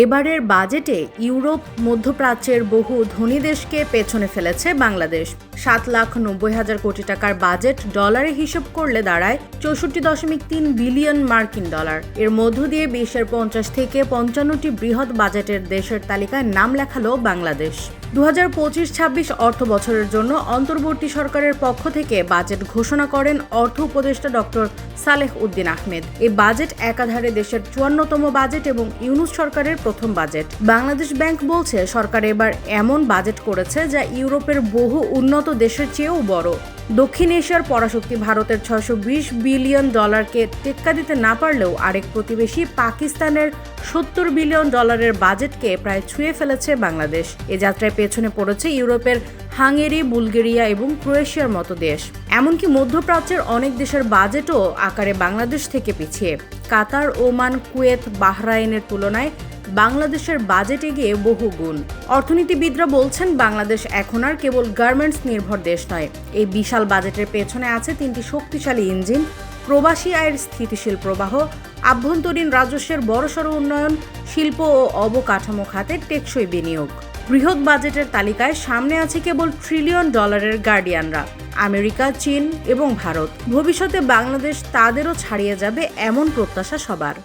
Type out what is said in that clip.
এবারের বাজেটে ইউরোপ, মধ্যপ্রাচ্যের বহু ধনী দেশকে পেছনে ফেলেছে বাংলাদেশ। 7,90,000 কোটি টাকার বাজেট ডলারে হিসেব করলে দাঁড়ায় 64.3 বিলিয়ন মার্কিন ডলার। এর মধ্য দিয়ে বিশ্বের 50 থেকে 55টি বৃহৎ বাজেটের দেশের তালিকায় নাম লেখালো বাংলাদেশ। 2025-26 অর্থ বছরের জন্য অন্তর্বর্তী সরকারের পক্ষ থেকে বাজেট ঘোষণা করেন অর্থ উপদেষ্টা ডক্টর সালেহ উদ্দিন আহমেদ। এই বাজেট একাধারে দেশের 54তম বাজেট এবং ইউনূস সরকারের প্রথম বাজেট। বাংলাদেশ ব্যাংক বলছে, সরকার এবার এমন বাজেট করেছে যা ইউরোপের বহু উন্নত দেশের চেয়েও বড়। দক্ষিণ এশিয়ার পরাশক্তি ভারতের 620 বিলিয়ন ডলারকে টেক্কা দিতে না পারলেও আরেক প্রতিবেশী পাকিস্তানের 70 বিলিয়ন ডলারের বাজেটকে প্রায় ছুঁয়ে ফেলেছে বাংলাদেশ। এ যাত্রায় পেছনে পড়েছে ইউরোপের হাঙ্গেরি, বুলগেরিয়া এবং ক্রোয়েশিয়ার মতো দেশ। এমনকি মধ্যপ্রাচ্যের অনেক দেশের বাজেটও আকারে বাংলাদেশ থেকে পিছিয়ে। কাতার, ওমান, কুয়েত, বাহরাইনের তুলনায় বাংলাদেশের বাজেট এগিয়ে বহু গুণ। অর্থনীতিবিদরা বলছেন, বাংলাদেশ এখন আর কেবল গার্মেন্টস নির্ভর দেশ নয়। এই বিশাল বাজেটের পেছনে আছে 3টি শক্তিশালী ইঞ্জিন: প্রবাসী আয়ের স্থিতিশীল প্রবাহ, আভ্যন্তরীণ রাজস্বের বড়সড় উন্নয়ন, শিল্প ও অবকাঠামো খাতে টেকসই বিনিয়োগ। বৃহৎ বাজেটের তালিকায় সামনে আছে কেবল ট্রিলিয়ন ডলারের গার্ডিয়ানরা, আমেরিকা, চীন এবং ভারত। ভবিষ্যতে বাংলাদেশ তাদেরও ছাড়িয়ে যাবে এমন প্রত্যাশা সবার।